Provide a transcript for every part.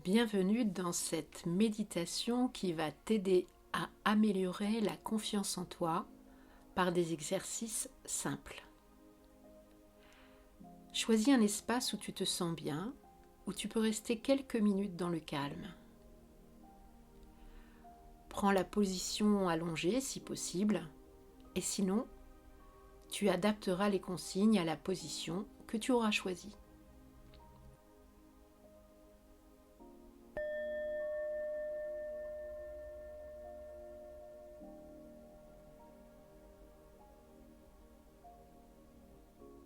Bienvenue dans cette méditation qui va t'aider à améliorer la confiance en toi par des exercices simples. Choisis un espace où tu te sens bien, où tu peux rester quelques minutes dans le calme. Prends la position allongée si possible, et sinon, tu adapteras les consignes à la position que tu auras choisie.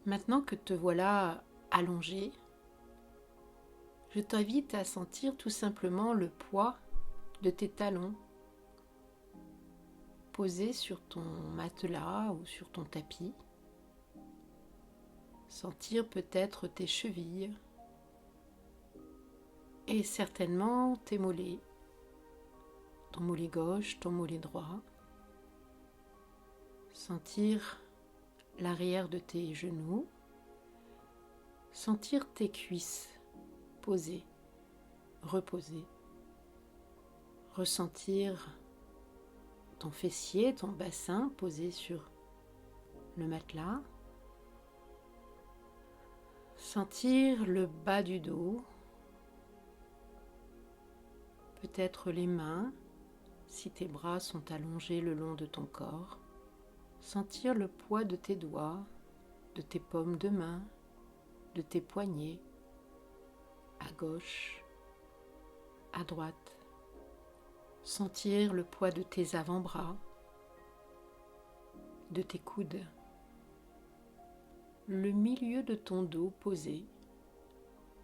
Maintenant que te voilà allongé, je t'invite à sentir tout simplement le poids de tes talons posés sur ton matelas ou sur ton tapis. Sentir peut-être tes chevilles et certainement tes mollets, ton mollet gauche, ton mollet droit. Sentir l'arrière de tes genoux, sentir tes cuisses posées, reposées, ressentir ton fessier, ton bassin posé sur le matelas, sentir le bas du dos, peut-être les mains si tes bras sont allongés le long de ton corps, sentir le poids de tes doigts, de tes paumes de main, de tes poignets, à gauche, à droite. Sentir le poids de tes avant-bras, de tes coudes, le milieu de ton dos posé,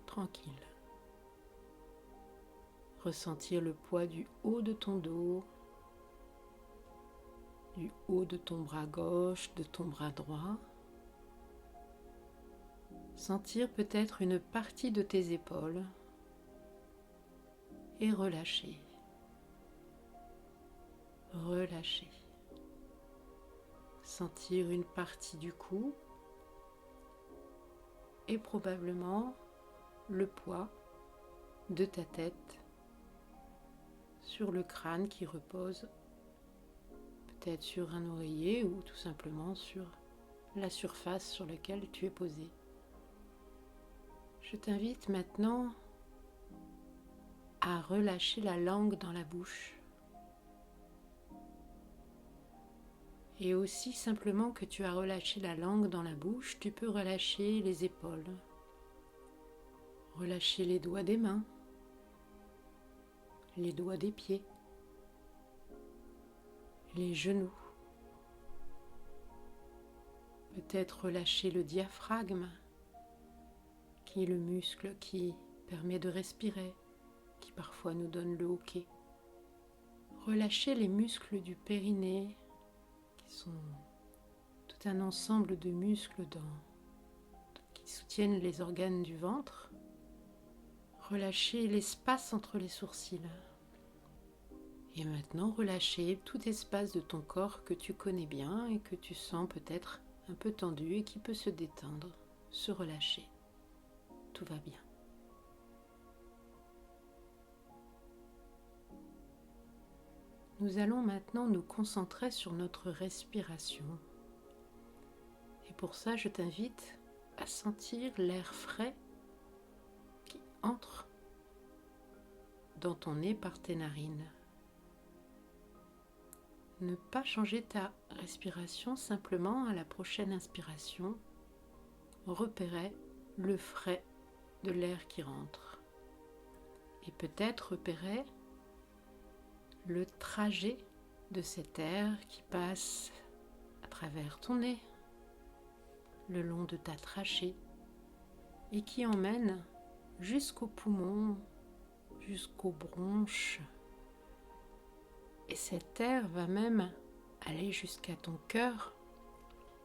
tranquille. Ressentir le poids du haut de ton dos, du haut de ton bras gauche, de ton bras droit. Sentir peut-être une partie de tes épaules et relâcher. Relâcher. Sentir une partie du cou et probablement le poids de ta tête sur le crâne qui repose peut-être sur un oreiller ou tout simplement sur la surface sur laquelle tu es posé. Je t'invite maintenant à relâcher la langue dans la bouche. Et aussi simplement que tu as relâché la langue dans la bouche, tu peux relâcher les épaules, relâcher les doigts des mains, les doigts des pieds, les genoux. Peut-être relâcher le diaphragme, qui est le muscle qui permet de respirer, qui parfois nous donne le hoquet. Relâcher les muscles du périnée, qui sont tout un ensemble de muscles qui soutiennent les organes du ventre. Relâcher l'espace entre les sourcils. Et maintenant, relâcher tout espace de ton corps que tu connais bien et que tu sens peut-être un peu tendu et qui peut se détendre, se relâcher. Tout va bien. Nous allons maintenant nous concentrer sur notre respiration. Et pour ça, je t'invite à sentir l'air frais qui entre dans ton nez par tes narines. Ne pas changer ta respiration, simplement à la prochaine inspiration, repérer le frais de l'air qui rentre. Et peut-être repérer le trajet de cet air qui passe à travers ton nez, le long de ta trachée, et qui emmène jusqu'aux poumons, jusqu'aux bronches. Et cet air va même aller jusqu'à ton cœur,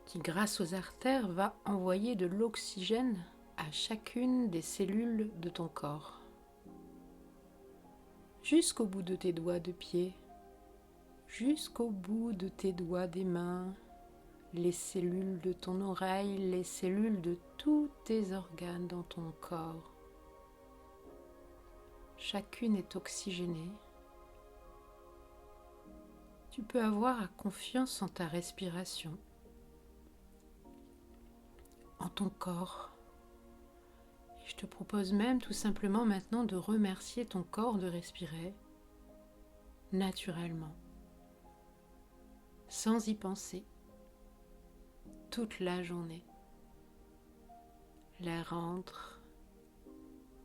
qui grâce aux artères va envoyer de l'oxygène à chacune des cellules de ton corps. Jusqu'au bout de tes doigts de pied, jusqu'au bout de tes doigts des mains, les cellules de ton oreille, les cellules de tous tes organes dans ton corps. chacune est oxygénée. Tu peux avoir confiance en ta respiration, en ton corps. Et je te propose même tout simplement maintenant de remercier ton corps de respirer naturellement, sans y penser, toute la journée. L'air entre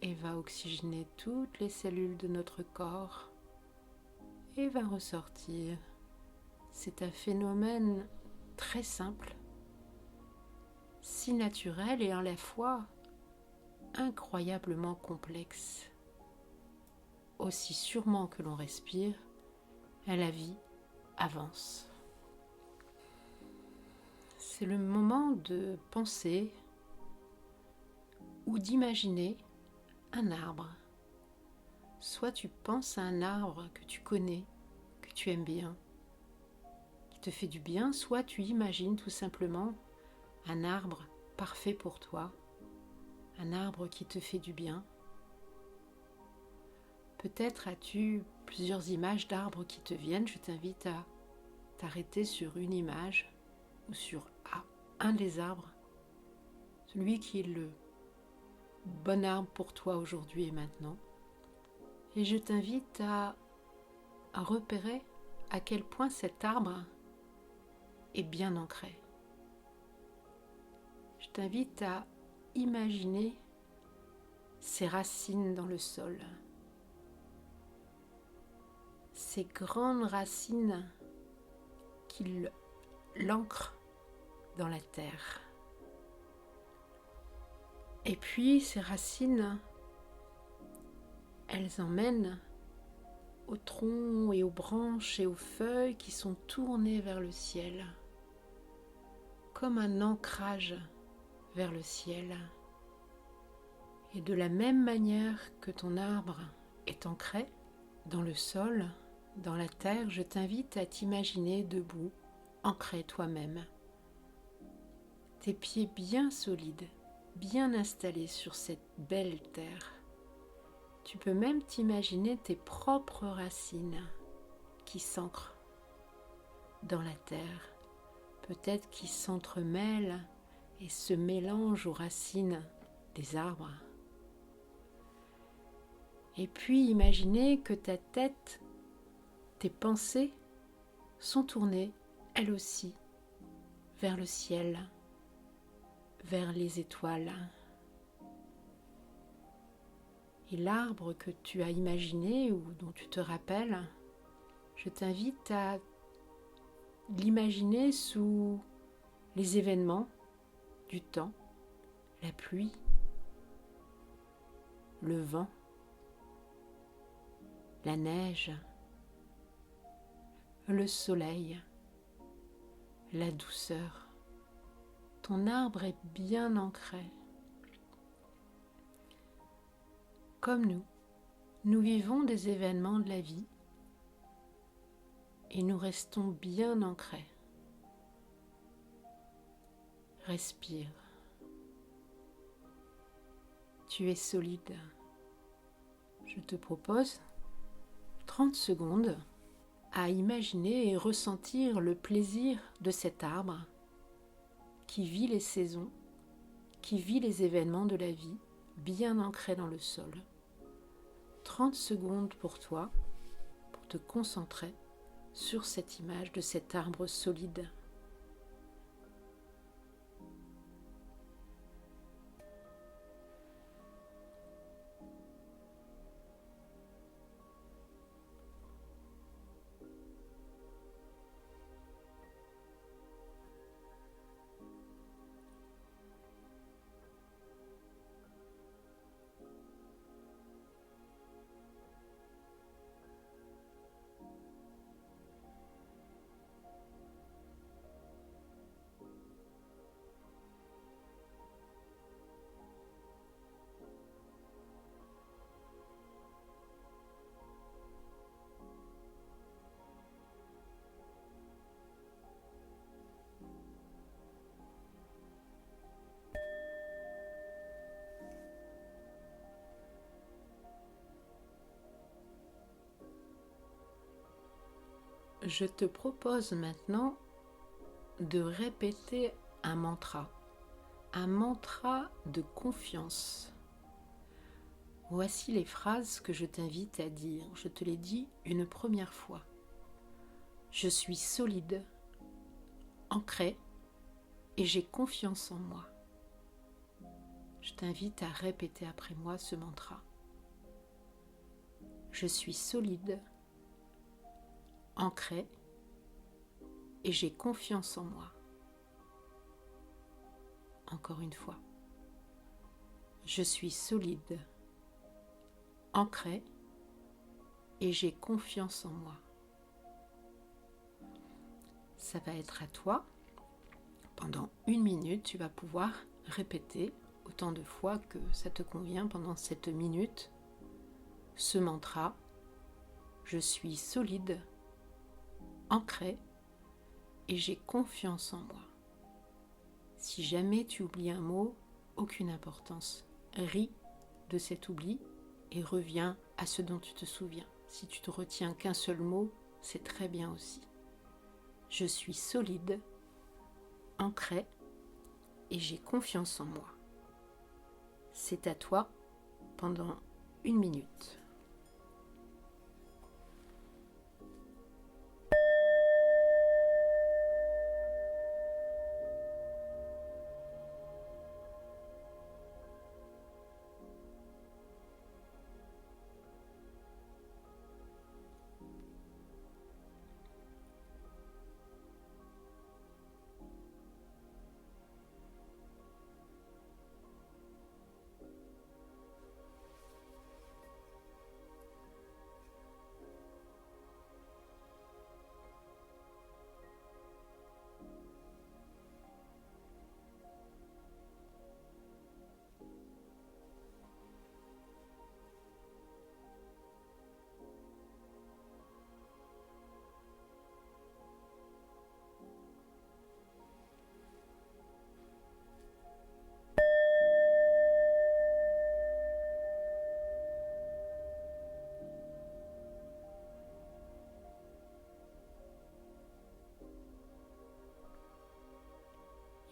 et va oxygéner toutes les cellules de notre corps et va ressortir. C'est un phénomène très simple, si naturel et à la fois incroyablement complexe. Aussi sûrement que l'on respire, la vie avance. C'est le moment de penser ou d'imaginer un arbre. Soit tu penses à un arbre que tu connais, que tu aimes bien, qui te fait du bien, soit tu imagines tout simplement un arbre parfait pour toi, un arbre qui te fait du bien. Peut-être as-tu plusieurs images d'arbres qui te viennent. Je t'invite à t'arrêter sur une image ou sur un des arbres, celui qui est le bon arbre pour toi aujourd'hui et maintenant. Et je t'invite à repérer à quel point cet arbre est bien ancré. Je t'invite à imaginer ses racines dans le sol. Ces grandes racines qui l'ancrent dans la terre. Et puis ces racines, elles emmènent au tronc et aux branches et aux feuilles qui sont tournées vers le ciel, comme un ancrage vers le ciel. Et de la même manière que ton arbre est ancré dans le sol, dans la terre, je t'invite à t'imaginer debout, ancré toi-même. Tes pieds bien solides, bien installés sur cette belle terre. Tu peux même t'imaginer tes propres racines qui s'ancrent dans la terre, peut-être qui s'entremêlent et se mélangent aux racines des arbres. Et puis imaginez que ta tête, tes pensées sont tournées, elles aussi, vers le ciel, vers les étoiles. Et l'arbre que tu as imaginé ou dont tu te rappelles, je t'invite à l'imaginer sous les événements du temps, la pluie, le vent, la neige, le soleil, la douceur. Ton arbre est bien ancré. Comme nous vivons des événements de la vie et nous restons bien ancrés. Respire. Tu es solide. Je te propose 30 secondes à imaginer et ressentir le plaisir de cet arbre qui vit les saisons, qui vit les événements de la vie, bien ancré dans le sol. 30 secondes pour toi, pour te concentrer sur cette image de cet arbre solide. Je te propose maintenant de répéter un mantra de confiance. Voici les phrases que je t'invite à dire. Je te les dis une première fois. Je suis solide, ancré et j'ai confiance en moi. Je t'invite à répéter après moi ce mantra. Je suis solide, ancré et j'ai confiance en moi. Encore une fois. Je suis solide, ancré et j'ai confiance en moi. Ça va être à toi. Pendant 1 minute, tu vas pouvoir répéter autant de fois que ça te convient pendant cette minute ce mantra. Je suis solide, ancré et j'ai confiance en moi. Si jamais tu oublies un mot, aucune importance. Ris de cet oubli et reviens à ce dont tu te souviens. Si tu te retiens qu'un seul mot, c'est très bien aussi. Je suis solide, ancré et j'ai confiance en moi. C'est à toi pendant 1 minute.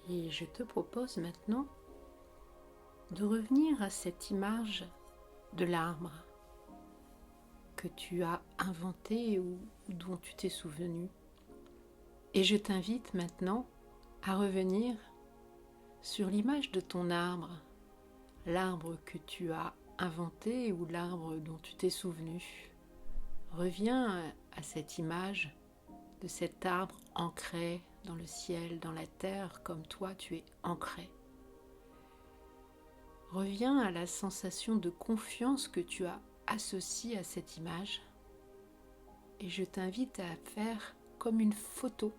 Et je te propose maintenant de revenir à cette image de l'arbre que tu as inventé ou dont tu t'es souvenu. Et je t'invite maintenant à revenir sur l'image de ton arbre, l'arbre que tu as inventé ou l'arbre dont tu t'es souvenu. Reviens à cette image de cet arbre ancré dans le ciel, dans la terre, comme toi tu es ancré. Reviens à la sensation de confiance que tu as associée à cette image et je t'invite à faire comme une photo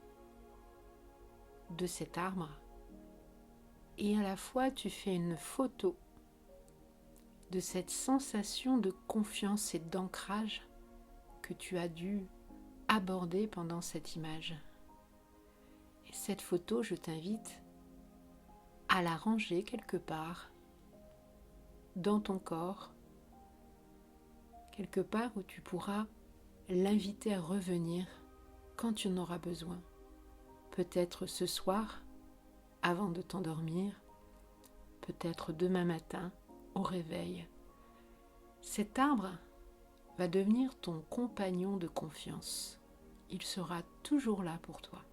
de cet arbre et à la fois tu fais une photo de cette sensation de confiance et d'ancrage que tu as dû aborder pendant cette image. Et cette photo, je t'invite à la ranger quelque part dans ton corps, quelque part où tu pourras l'inviter à revenir quand tu en auras besoin. Peut-être ce soir, avant de t'endormir, peut-être demain matin, au réveil. Cet arbre va devenir ton compagnon de confiance. Il sera toujours là pour toi.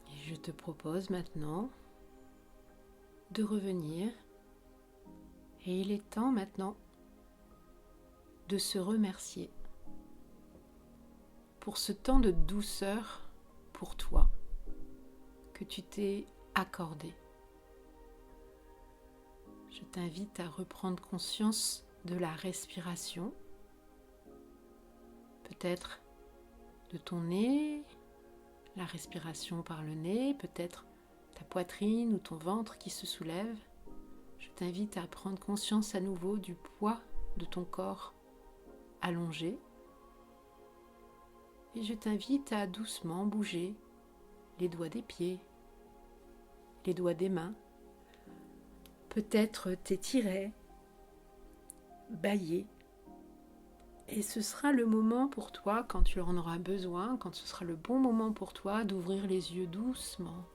Et je te propose maintenant de revenir. Et il est temps maintenant de se remercier pour ce temps de douceur pour toi que tu t'es accordé. Je t'invite à reprendre conscience de la respiration, peut-être de ton nez, la respiration par le nez, peut-être ta poitrine ou ton ventre qui se soulève. Je t'invite à prendre conscience à nouveau du poids de ton corps allongé. Et je t'invite à doucement bouger les doigts des pieds, les doigts des mains, peut-être t'étirer, bâiller Et ce sera le moment pour toi, quand tu en auras besoin, quand ce sera le bon moment pour toi, d'ouvrir les yeux doucement.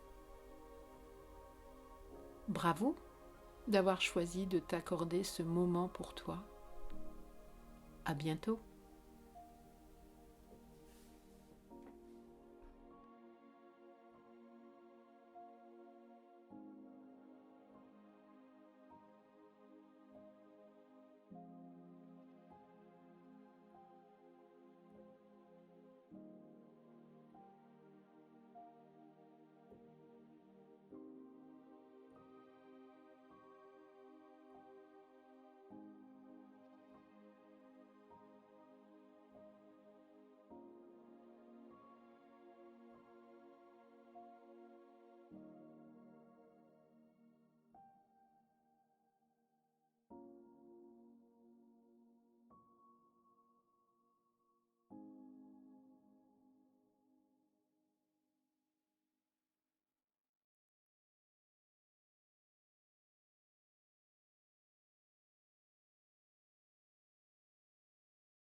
Bravo d'avoir choisi de t'accorder ce moment pour toi. À bientôt.